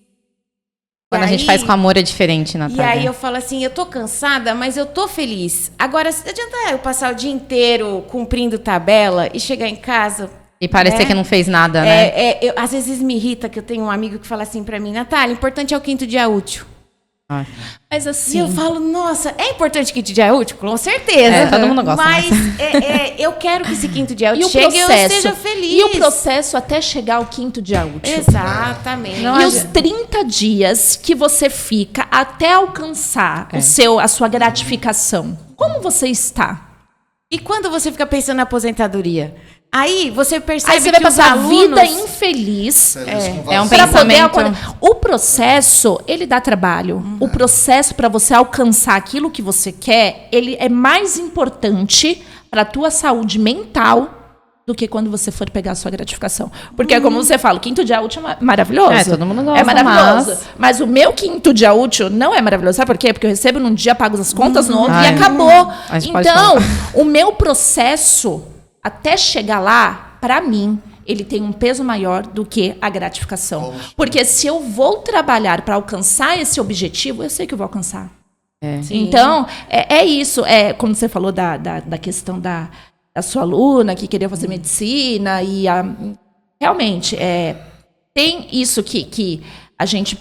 Quando a gente faz com amor é diferente, Natália. E aí eu falo assim, eu tô cansada, mas eu tô feliz. Agora, se adianta eu passar o dia inteiro cumprindo tabela e chegar em casa... E parecer que não fez nada, né? Às vezes me irrita que eu tenho um amigo que fala assim pra mim, Natália, importante é o 5º dia útil. Mas assim... E eu falo, nossa, é importante que 5º dia útil? Com certeza. Todo mundo gosta. Mas eu quero que esse 5º dia útil chegue e eu esteja feliz. E o processo até chegar ao 5º dia útil. Exatamente. E os 30 dias que você fica até alcançar a sua gratificação. Como você está? E quando você fica pensando na aposentadoria? Aí você percebe Aí você vai que os passar alunos... a vida infeliz. É um Pra poder pensamento... O processo, ele dá trabalho. O processo para você alcançar aquilo que você quer, ele é mais importante para a tua saúde mental do que quando você for pegar a sua gratificação. Porque, como você fala, o 5º dia útil é maravilhoso. Todo mundo gosta, é maravilhoso. Mas o meu 5º dia útil não é maravilhoso. Sabe por quê? Porque eu recebo num dia, pago as contas no outro e acabou. Então, o meu processo, até chegar lá, para mim, ele tem um peso maior do que a gratificação. Porque se eu vou trabalhar para alcançar esse objetivo, eu sei que eu vou alcançar. Então, é isso. Como você falou da questão da sua aluna que queria fazer medicina. Realmente, tem isso que a gente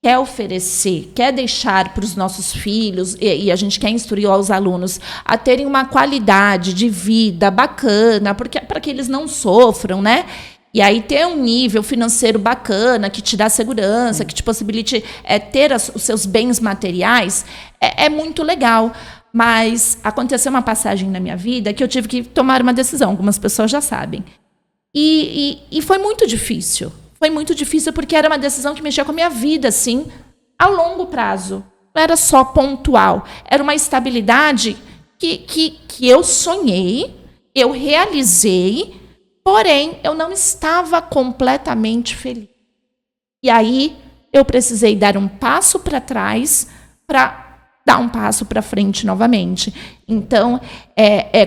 quer oferecer, quer deixar para os nossos filhos, e a gente quer instruir os alunos a terem uma qualidade de vida bacana, para que eles não sofram, né? E aí ter um nível financeiro bacana, que te dá segurança, que te possibilite ter os seus bens materiais, é muito legal. Mas aconteceu uma passagem na minha vida que eu tive que tomar uma decisão, algumas pessoas já sabem. E foi muito difícil. Foi muito difícil porque era uma decisão que mexia com a minha vida, assim, a longo prazo. Não era só pontual. Era uma estabilidade que eu sonhei, eu realizei, porém, eu não estava completamente feliz. E aí, eu precisei dar um passo para trás para dar um passo para frente novamente. Então,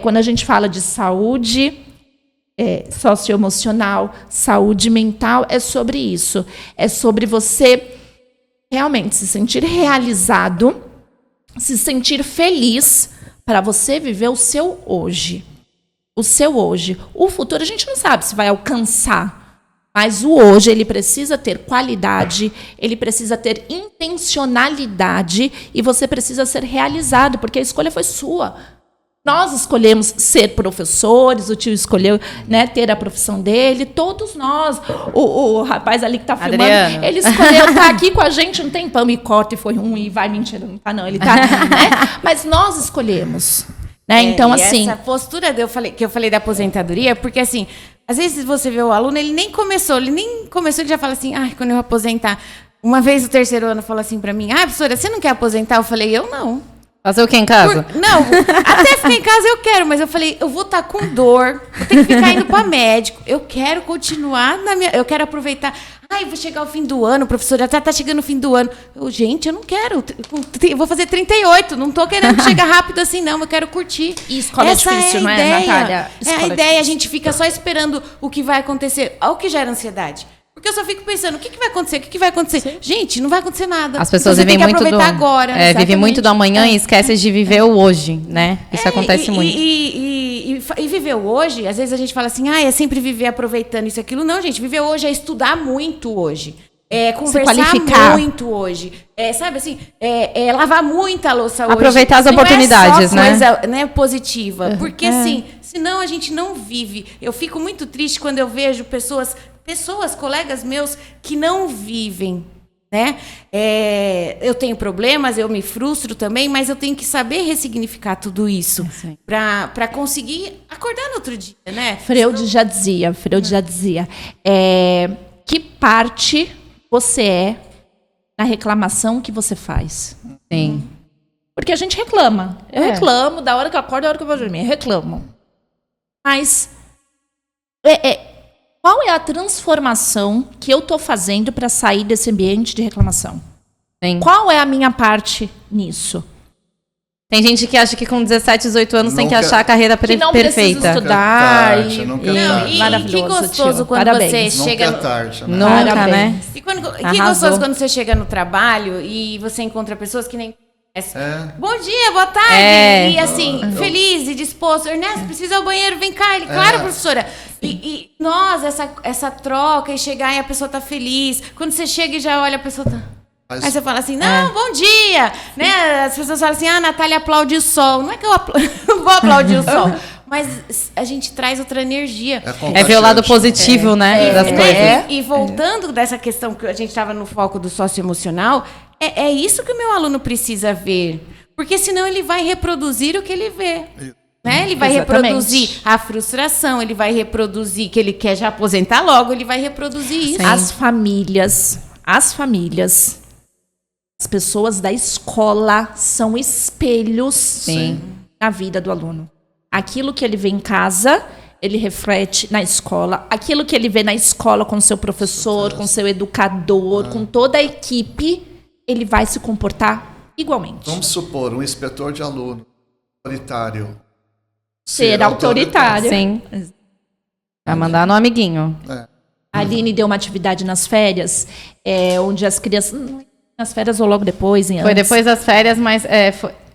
quando a gente fala de saúde socioemocional, saúde mental, é sobre isso. É sobre você realmente se sentir realizado, se sentir feliz para você viver o seu hoje. O seu hoje. O futuro a gente não sabe se vai alcançar, mas o hoje ele precisa ter qualidade, ele precisa ter intencionalidade e você precisa ser realizado, porque a escolha foi sua. Nós escolhemos ser professores, o tio escolheu, né, ter a profissão dele, todos nós. O rapaz ali que está filmando, Adriano. ele escolheu estar aqui com a gente um tempão, me corta e foi e vai, mentira, não tá não, ele está aqui, né? Mas nós escolhemos, né? Então, assim... Essa postura que eu falei da aposentadoria, porque assim, às vezes você vê o aluno, ele já fala assim, quando eu aposentar. Uma vez o 3º ano falou assim para mim, professora, você não quer aposentar? Eu falei, eu não. Fazer o que em casa? Não, até ficar em casa eu quero, mas eu falei, eu vou estar com dor, vou ter que ficar indo para médico, eu quero continuar eu quero aproveitar. Vou chegar ao fim do ano, professora, tá chegando o fim do ano. Gente, eu não quero, eu vou fazer 38, não tô querendo chegar rápido assim não, eu quero curtir. E escola é difícil, não é, Natália? É a ideia, a gente fica só esperando o que vai acontecer, o que gera ansiedade. Porque eu só fico pensando, o que vai acontecer? O que vai acontecer? Sim. Gente, não vai acontecer nada. As pessoas vivem muito agora. Vivem muito do amanhã e esquecem de viver o hoje, né? Isso acontece muito. E viver o hoje, às vezes a gente fala assim, é sempre viver aproveitando isso e aquilo. Não, gente, viver hoje é estudar muito hoje. Conversar muito hoje. Sabe assim, lavar muita louça hoje. Aproveitar as oportunidades, não é só né? coisa, né, positiva. Porque assim, senão a gente não vive. Eu fico muito triste quando eu vejo pessoas, colegas meus, que não vivem, né? Eu tenho problemas, eu me frustro também, mas eu tenho que saber ressignificar tudo isso para conseguir acordar no outro dia, né? Freud já dizia, que parte você é na reclamação que você faz. Sim. Porque a gente reclama. Eu reclamo da hora que eu acordo, da hora que eu vou dormir. Eu reclamo. Mas qual é a transformação que eu tô fazendo para sair desse ambiente de reclamação? Sim. Qual é a minha parte nisso? Tem gente que acha que com 17, 18 anos tem que achar a carreira que não perfeita. precisa estudar. Nunca é tarde. E Maravilhoso, que gostoso tio. quando Parabéns. você Nunca chega... é tarde, né? Nunca, né? Parabéns. E que Arrasou. gostoso quando você chega no trabalho e você encontra pessoas que nem... É. Bom dia, boa tarde. E assim, feliz e disposto. Ernesto, precisa ir ao banheiro, vem cá. Ele, claro, professora. E nós, essa troca e chegar e a pessoa tá feliz. Quando você chega e já olha, a pessoa tá... Aí você fala assim, não, bom dia. Né? As pessoas falam assim, a Natália aplaude o sol. Não é que eu não vou aplaudir o sol. Mas a gente traz outra energia. É ver o lado positivo, né? Das coisas. E voltando dessa questão que a gente estava no foco do socioemocional, é isso que o meu aluno precisa ver. Porque senão ele vai reproduzir o que ele vê. Né? Ele vai reproduzir a frustração, ele vai reproduzir que ele quer já aposentar logo, ele vai reproduzir isso. Sim. As famílias, as pessoas da escola são espelhos na vida do aluno. Aquilo que ele vê em casa, ele reflete na escola. Aquilo que ele vê na escola com seu professor, com seu educador, com toda a equipe, ele vai se comportar igualmente. Vamos supor, um inspetor de aluno autoritário. Ser autoritário. Sim. Vai mandar no amiguinho. A Aline deu uma atividade nas férias, onde as crianças... Nas férias ou logo depois? Foi depois das férias, mas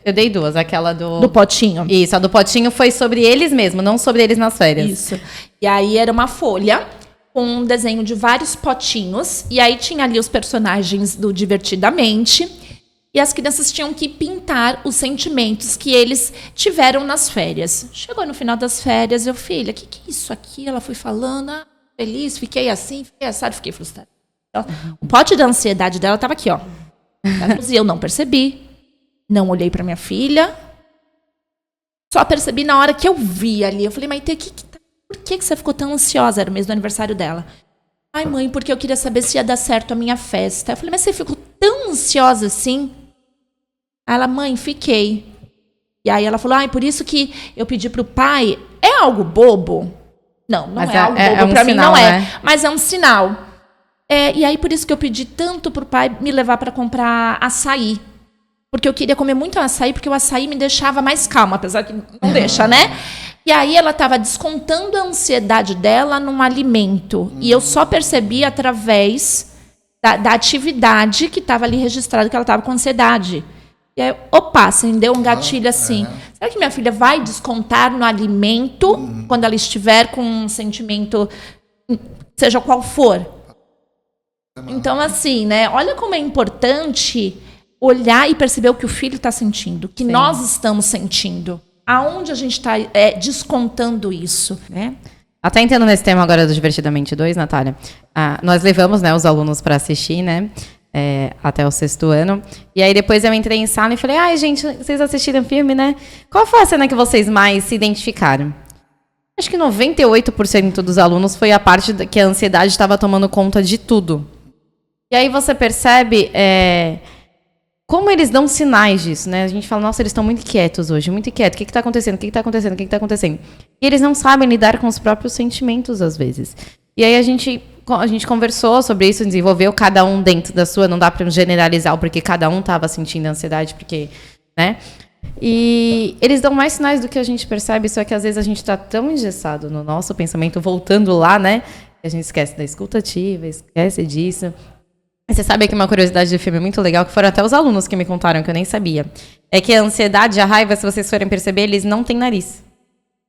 eu dei duas. Aquela do potinho. Isso, a do potinho foi sobre eles mesmo, não sobre eles nas férias. Isso. E aí era uma folha com um desenho de vários potinhos. E aí tinha ali os personagens do Divertidamente. E as crianças tinham que pintar os sentimentos que eles tiveram nas férias. Chegou no final das férias, filha, o que é isso aqui? Ela foi falando, feliz, fiquei assim, fiquei assado, fiquei frustrada. O pote da ansiedade dela estava aqui, ó. E eu não percebi. Não olhei para minha filha. Só percebi na hora que eu vi ali. Eu falei, Maite, por que você ficou tão ansiosa? Era o mês do aniversário dela. Ai, mãe, porque eu queria saber se ia dar certo a minha festa. Eu falei, mas você ficou tão ansiosa assim? Aí ela, mãe, fiquei. E aí ela falou, por isso que eu pedi pro pai. É algo bobo? Não é algo bobo. Pra mim não é. Né? Mas é um sinal. E aí, por isso que eu pedi tanto pro pai me levar para comprar açaí. Porque eu queria comer muito açaí, porque o açaí me deixava mais calma, apesar que não deixa, né? E aí ela estava descontando a ansiedade dela num alimento. E eu só percebi através da atividade que estava ali registrada que ela estava com ansiedade. E aí, acendeu um gatilho assim. Será que minha filha vai descontar no alimento quando ela estiver com um sentimento, seja qual for? Então, assim, né? Olha como é importante olhar e perceber o que o filho está sentindo, o que nós estamos sentindo. Aonde a gente está descontando isso, né? Até entrando nesse tema agora do Divertidamente 2, Natália, nós levamos, né, os alunos para assistir, né? Até o 6º ano. E aí depois eu entrei em sala e falei, ai, gente, vocês assistiram o filme, né? Qual foi a cena que vocês mais se identificaram? Acho que 98% dos alunos foi a parte que a ansiedade estava tomando conta de tudo. E aí você percebe como eles dão sinais disso, né? A gente fala, nossa, eles estão muito quietos hoje, muito quietos. O que está acontecendo? O que está acontecendo? O que está acontecendo? E eles não sabem lidar com os próprios sentimentos, às vezes. E aí a gente conversou sobre isso, desenvolveu cada um dentro da sua, não dá para generalizar, porque cada um estava sentindo ansiedade, porque, né? E eles dão mais sinais do que a gente percebe, só que às vezes a gente está tão engessado no nosso pensamento, voltando lá, né? Que a gente esquece da escutativa, esquece disso. Você sabe que uma curiosidade do filme muito legal, que foram até os alunos que me contaram, que eu nem sabia, é que a ansiedade, a raiva, se vocês forem perceber, eles não têm nariz.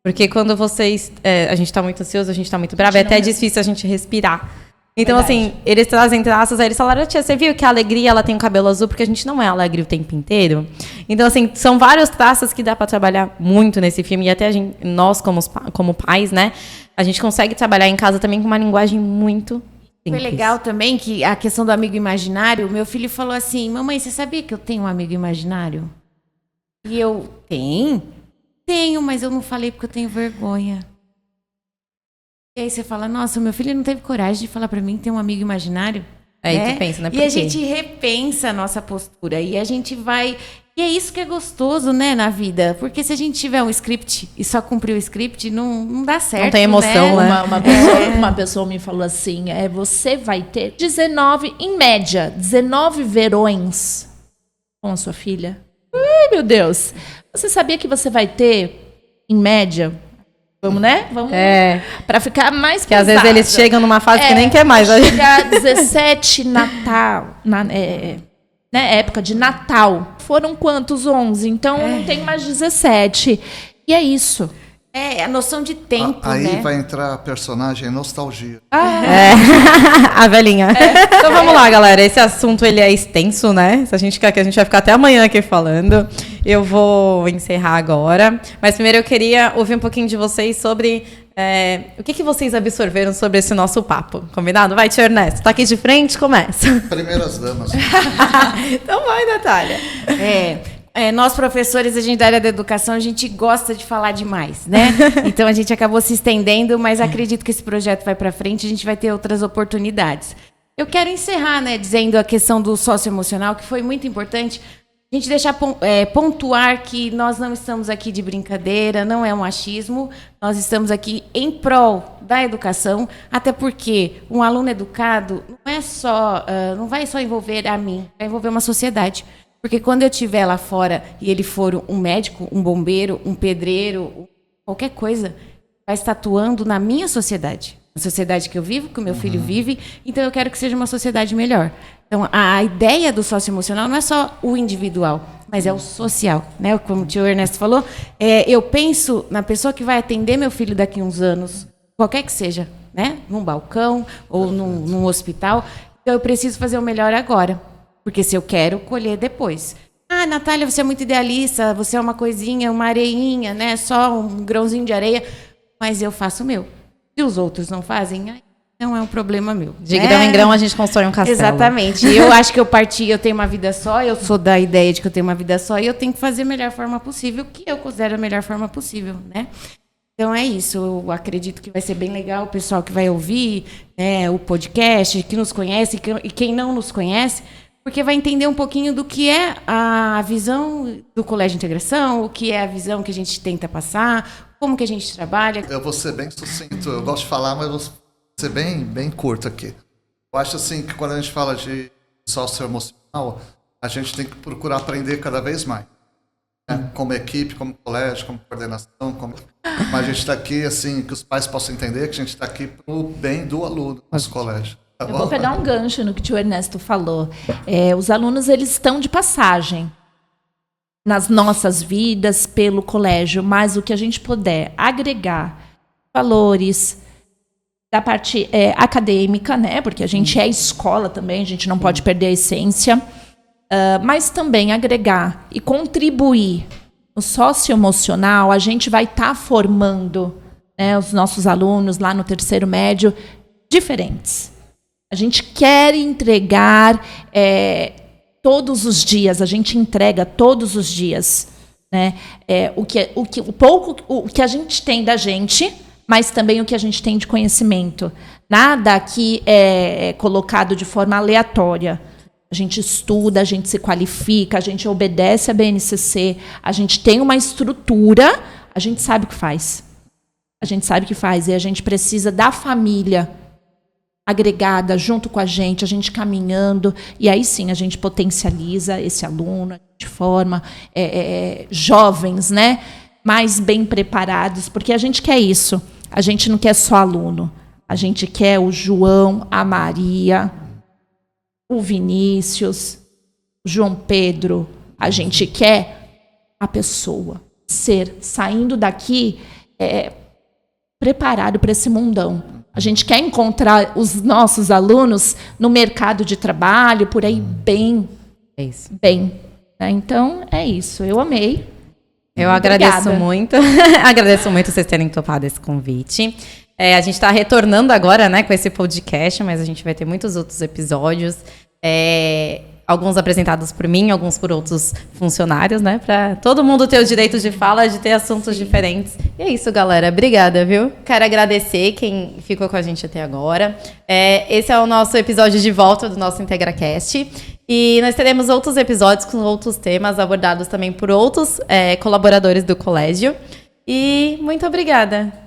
Porque quando a gente está muito ansioso, a gente está muito bravo, é até difícil a gente respirar. Então, assim, eles trazem traços, aí eles falaram, tia, você viu que a alegria, ela tem o cabelo azul, porque a gente não é alegre o tempo inteiro? Então, assim, são vários traços que dá para trabalhar muito nesse filme, e até nós, como pais, né, a gente consegue trabalhar em casa também com uma linguagem muito simples. Foi legal também que a questão do amigo imaginário, meu filho falou assim, mamãe, você sabia que eu tenho um amigo imaginário? E eu, tenho, mas eu não falei porque eu tenho vergonha. E aí você fala, nossa, meu filho não teve coragem de falar pra mim que tem um amigo imaginário. Aí né? tu pensa, né? Por E a quê? gente repensa a nossa postura. E a gente vai... E é isso que é gostoso, né, na vida. Porque se a gente tiver um script e só cumprir o script, não dá certo, tem emoção, né? Uma pessoa me falou assim, você vai ter 19, em média, 19 verões com a sua filha. Ai, meu Deus. Você sabia que você vai ter, em média... Vamos, né? Vamos para ficar mais Que às vezes eles chegam numa fase que nem quer mais. Chegar 17 Natal, né, época de Natal. Foram quantos? 11. Então, não tem mais 17. E é isso. É a noção de tempo, Aí né? vai entrar a personagem nostalgia. A velhinha. Então vamos lá, galera. Esse assunto ele é extenso, né? Se a gente quer que a gente vai ficar até amanhã aqui falando. Eu vou encerrar agora. Mas primeiro eu queria ouvir um pouquinho de vocês sobre o que vocês absorveram sobre esse nosso papo. Combinado? Vai, tio Ernesto. Tá aqui de frente, começa. Primeiras damas. Então vai, Natália. Nós, professores, a gente da área da educação, a gente gosta de falar demais, né? Então, a gente acabou se estendendo, mas acredito que esse projeto vai para frente, a gente vai ter outras oportunidades. Eu quero encerrar, né, dizendo a questão do socioemocional, que foi muito importante. A gente deixar pontuar que nós não estamos aqui de brincadeira, não é um achismo, nós estamos aqui em prol da educação, até porque um aluno educado não vai só envolver a mim, vai envolver uma sociedade. Porque quando eu estiver lá fora e ele for um médico, um bombeiro, um pedreiro, qualquer coisa, vai estar atuando na minha sociedade. Na sociedade que eu vivo, que o meu filho vive. Então, eu quero que seja uma sociedade melhor. Então, a ideia do socioemocional não é só o individual, mas é o social. Né? Como o tio Ernesto falou, eu penso na pessoa que vai atender meu filho daqui a uns anos, qualquer que seja, né? Num balcão ou num hospital. Então, eu preciso fazer o melhor agora. Porque se eu quero, colher depois. Ah, Natália, você é muito idealista, você é uma coisinha, uma areinha, né? Só um grãozinho de areia. Mas eu faço o meu. Se os outros não fazem, não é um problema meu. De grão em grão a gente constrói um castelo. Exatamente. Eu acho que eu tenho uma vida só, eu sou da ideia de que eu tenho uma vida só e eu tenho que fazer a melhor forma possível, que eu considero a melhor forma possível, né? Então é isso, eu acredito que vai ser bem legal o pessoal que vai ouvir o podcast, que nos conhece e quem não nos conhece, porque vai entender um pouquinho do que é a visão do Colégio de Integração, o que é a visão que a gente tenta passar, como que a gente trabalha. Eu vou ser bem sucinto, eu gosto de falar, mas vou ser bem curto aqui. Eu acho assim que quando a gente fala de socioemocional, a gente tem que procurar aprender cada vez mais. Né? Como equipe, como colégio, como coordenação, mas a gente está aqui, assim, que os pais possam entender que a gente está aqui para o bem do aluno do nosso colégio. Tá Eu vou pegar um gancho no que o tio Ernesto falou. Os alunos, eles estão de passagem nas nossas vidas pelo colégio, mas o que a gente puder agregar valores da parte acadêmica, né? Porque a gente é escola também, a gente não pode perder a essência, mas também agregar e contribuir no socioemocional, a gente vai estar formando, né, os nossos alunos lá no terceiro médio diferentes. A gente quer entregar todos os dias, a gente entrega todos os dias, né? O que a gente tem da gente, mas também o que a gente tem de conhecimento. Nada aqui é colocado de forma aleatória. A gente estuda, a gente se qualifica, a gente obedece a BNCC, a gente tem uma estrutura, a gente sabe o que faz. A gente sabe o que faz e a gente precisa da família agregada junto com a gente caminhando, e aí sim a gente potencializa esse aluno, a gente forma jovens, né, mais bem preparados, porque a gente quer isso, a gente não quer só aluno, a gente quer o João, a Maria, o Vinícius, o João Pedro, a gente quer a pessoa saindo daqui preparado para esse mundão. A gente quer encontrar os nossos alunos no mercado de trabalho, por aí bem. É isso. Bem. Então, é isso. Eu amei. Eu agradeço muito. Agradeço muito vocês terem topado esse convite. A gente está retornando agora, né, com esse podcast, mas a gente vai ter muitos outros episódios. Alguns apresentados por mim, alguns por outros funcionários, né? Para todo mundo ter o direito de fala, de ter assuntos diferentes. E é isso, galera. Obrigada, viu? Quero agradecer quem ficou com a gente até agora. Esse é o nosso episódio de volta do nosso IntegraCast. E nós teremos outros episódios com outros temas abordados também por outros colaboradores do colégio. E muito obrigada.